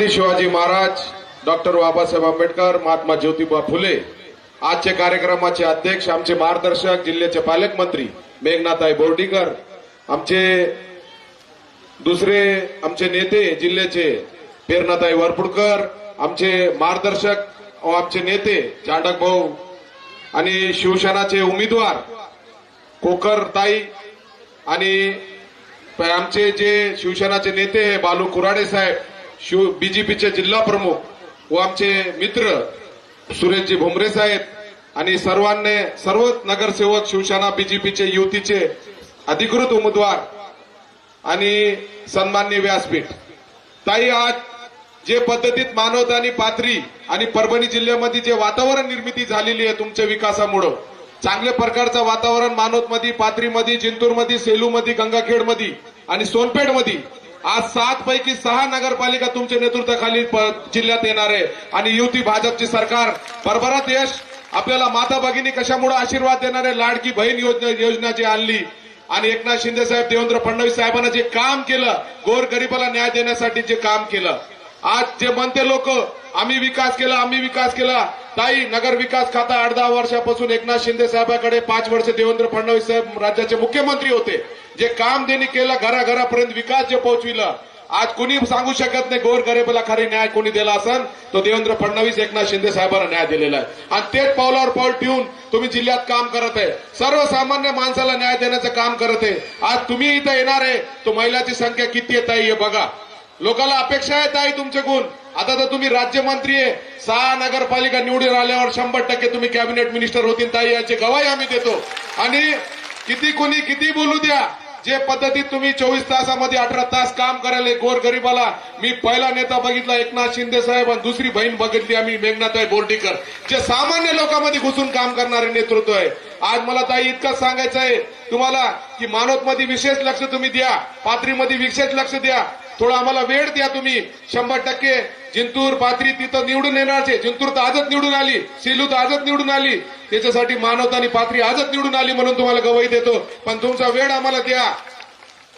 Chhatrapati Shivaji Maharaj, doctor Babasaheb Ambedkar, Mahatma Jyotiba Phule आजचे कार्यक्रमाचे अध्यक्ष, आमचे मार्गदर्शक, जिल्ह्याचे पालकमंत्री मेघनाताई बोर्डीकर, आमचे दुसरे आमचे नेते जिल्ह्याचे प्रेरणाताई वरपुडकर, आमचे मार्गदर्शक व आमचे नेते चांडक भाऊ आणि शिवसेनाचे उमेदवार कोकरताई आणि आमचे जे शिवसेनाचे नेते बालू कुराडे साहेब, बीजेपीचे जिल्हा प्रमुख व आमचे मित्र सुरेशजी भुमरे साहेब आणि सर्व नगरसेवक, शिवसेना बीजेपीचे युतीचे अधिकृत उमेदवार आणि सन्माननीय व्यासपीठ. ताई, आज जे पद्धतीत मानवता आणि पाथरी आणि परभणी जिल्ह्यामध्ये जे वातावरण निर्मिती झालेली आहे तुमच्या विकासामुळे, चांगल्या प्रकारचं वातावरण मानवतमध्ये, पाथरीमध्ये, जिंतूरमध्ये, सेलूमध्ये, गंगाखेडमध्ये आणि सोनपेठमध्ये आज 7 पैकी 6 नगरपालिका तुमच्या नेतृत्वाखाली जिल्ह्यात येणार आहे आणि युती भाजपची सरकार भरभराट यश आपल्याला माता भगिनी कशामुळे आशीर्वाद देणार आहे. लाडकी बहीण योजना जी आणली आणि एकनाथ शिंदे साहेब, देवेंद्र फडणवीस साहेबांना जे काम केलं, गोरगरिबाला न्याय देण्यासाठी जे काम केलं, आज जे म्हणते लोक आम्ही विकास केला, ताई, नगर विकास खाता 8-10 वर्षापासून एकनाथ शिंदे साहेबांकडे, 5 वर्ष देवेंद्र फडणवीस साहेब राज्याचे मुख्यमंत्री होते, जे काम त्यांनी केलं, घराघरापर्यंत विकास जे पोहोचविलं, आज कुणी सांगू शकत नाही गोरगरिबाला खरी न्याय कोणी दिला असेल तो देवेंद्र फडणवीस, एकनाथ शिंदे साहेबांना न्याय दिलेला आहे. आणि तेच पावलावर पाऊल ठेवून तुम्ही जिल्ह्यात काम करत आहे, सर्वसामान्य माणसाला न्याय देण्याचं काम करत आहे. आज तुम्ही इथं येणार आहे, तो महिलाची संख्या किती आहे ताई हे बघा. लोकांना अपेक्षा आहे ताई तुमच्याकडून. आता तर तुम्ही राज्यमंत्री आहे, 6 नगरपालिका निवडून आल्यावर 100% तुम्ही कॅबिनेट मिनिस्टर होतील ताई, याची गवाही आम्ही देतो. आणि कुणी किती बोलू द्या, जे पद्धतीत तुम्ही 24 तासामध्ये 18 तास काम करायला गोरगरिबाला, मी पहिला नेता बघितला एकनाथ शिंदे साहेब आणि दुसरी बहीण बघितली आम्ही मेघनाताई बोर्डीकर, जे सामान्य लोकांमध्ये घुसून काम करणारे नेतृत्व आहे. आज मला ताई इतकंच सांगायचं आहे तुम्हाला की मानवतमध्ये विशेष लक्ष तुम्ही द्या, पाथरीमध्ये विशेष लक्ष द्या, थोडा आम्हाला वेळ द्या तुम्ही. 100% जिंतूर, पाथरी तिथं निवडून येणारचे. जिंतूर तर आजच निवडून आली, सेलू तर आजच निवडून आली, त्याच्यासाठी मानवता आणि पाथरी आजच निवडून आली म्हणून तुम्हाला गवाही देतो. पण तुमचा वेळ आम्हाला द्या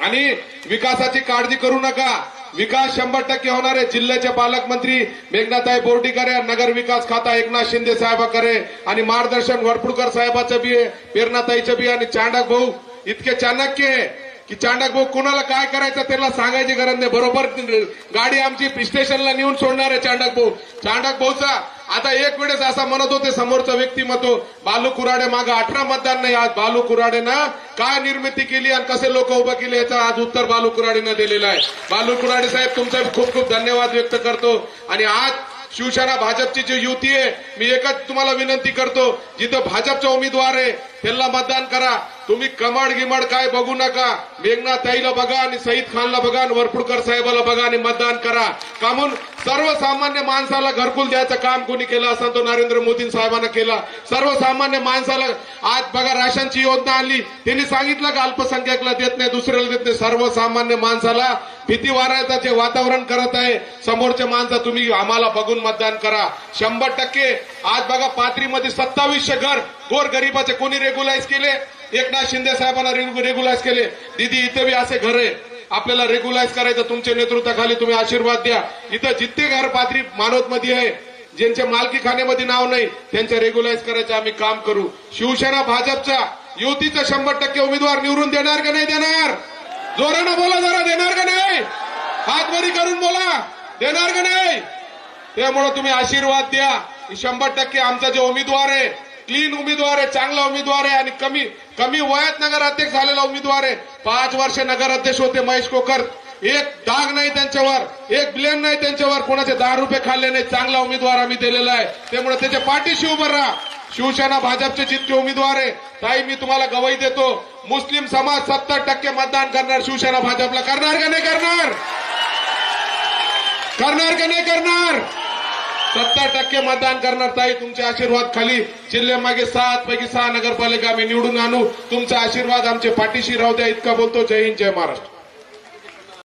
आणि विकासाची काळजी करू नका. विकास 100% होणार आहे. जिल्ह्याचे पालकमंत्री मेघनाताई बोर्डीकर, नगर विकास खाता एकनाथ शिंदे साहेबांकडे आणि मार्गदर्शन वरपुडकर साहेबाचं बी आहे, प्रेरणाताईचं बी, आणि चांडक भाऊ इतके चाणक्य आहे की चांडक भाऊ कोणाला काय करायचं त्याला सांगायची गरज नाही, बरोबर गाडी आमची स्टेशनला नेऊन सोडणार आहे चांडक भाऊ. चांडक भाऊचा आता एक वेळेस असा म्हणत होते समोरचं व्यक्तिमत्व, बालू कुराडे मागे 18 मतदान नाही. आज बालू कुराडेनं काय निर्मिती केली आणि कसे लोक उभं केले याचं आज उत्तर बालू कुराडेनं दिलेलं आहे. बालू कुराडे साहेब तुमचा खूप खूप धन्यवाद व्यक्त करतो. आणि आज शिवसेना भाजपची जी युती आहे, मी एकच तुम्हाला विनंती करतो, जिथं भाजपचा उमेदवार आहे त्यांना मतदान करा. तुम्ही कमाड गिमाड काय बघू नका, मेघनाताईला बघा आणि सईद खानला बघा आणि वरपुडकर साहेबाला बघा आणि मतदान करा. का म्हणून सर्वसामान्य माणसाला घरकुल द्यायचं काम कोणी केलं असं तो नरेंद्र मोदी साहेबांना केलं. सर्वसामान्य माणसाला आज बघा राशनची योजना आणली, त्यांनी सांगितलं का अल्पसंख्याकला देत नाही, दुसऱ्याला देत नाही. सर्वसामान्य माणसाला भीती वारायचं जे वातावरण करत आहे समोरचे माणसं, तुम्ही आम्हाला बघून मतदान करा. 100% आज बघा पाथरीमध्ये 2700 घर गोरगरिबाचे कोणी रेग्युलाइज केले, एकनाथ शिंदे साहेबांना रेग्युलाइज केले. दीदी इथे बी असे घर आहे, आपल्याला रेग्युलाइज करायचं, तुमच्या नेतृत्वाखाली तुम्ही आशीर्वाद द्या. इथं जितके घर पाथरी मानवतमध्ये आहे, ज्यांच्या मालकीखान्यामध्ये नाव नाही, त्यांचे रेग्युलाइज करायचं आम्ही काम करू. शिवसेना भाजपच्या युतीचा 100% उमेदवार निवडून देणार का नाही देणार? जोरानं बोला जरा, देणार का नाही? हातवरी करून बोला, देणार का नाही? त्यामुळे तुम्ही आशीर्वाद द्या. 100% आमचा जो उमेदवार आहे क्लीन उमेदवार आहे, चांगला उमेदवार आहे आणि कमी वयात नगराध्यक्ष झालेला उमेदवार आहे. 5 वर्ष नगराध्यक्ष होते महेश कोकर, एक डाग नाही त्यांच्यावर, एक ब्लेम नाही त्यांच्यावर, कोणाचे 10 रुपये खाल्ले नाही. चांगला उमेदवार आम्ही दिलेला आहे, त्यामुळे त्याच्या पाठीशी उभं राहा. शिवसेना भाजपचे जितके उमेदवार आहे ताई, मी तुम्हाला गवाही देतो, मुस्लिम समाज 70% मतदान करणार शिवसेना भाजपला. करणार का नाही करणार? करणार का नाही करणार? 70% मतदान करणार ताई. तुमच्या आशीर्वाद खाली जिल्ह्यामागे 7 पैकी 6 नगरपालिका आम्ही निवडून आणू. तुमचा आशीर्वाद आमच्या पाठीशी राहू द्या. इतका बोलतो. जय हिंद, जय महाराष्ट्र.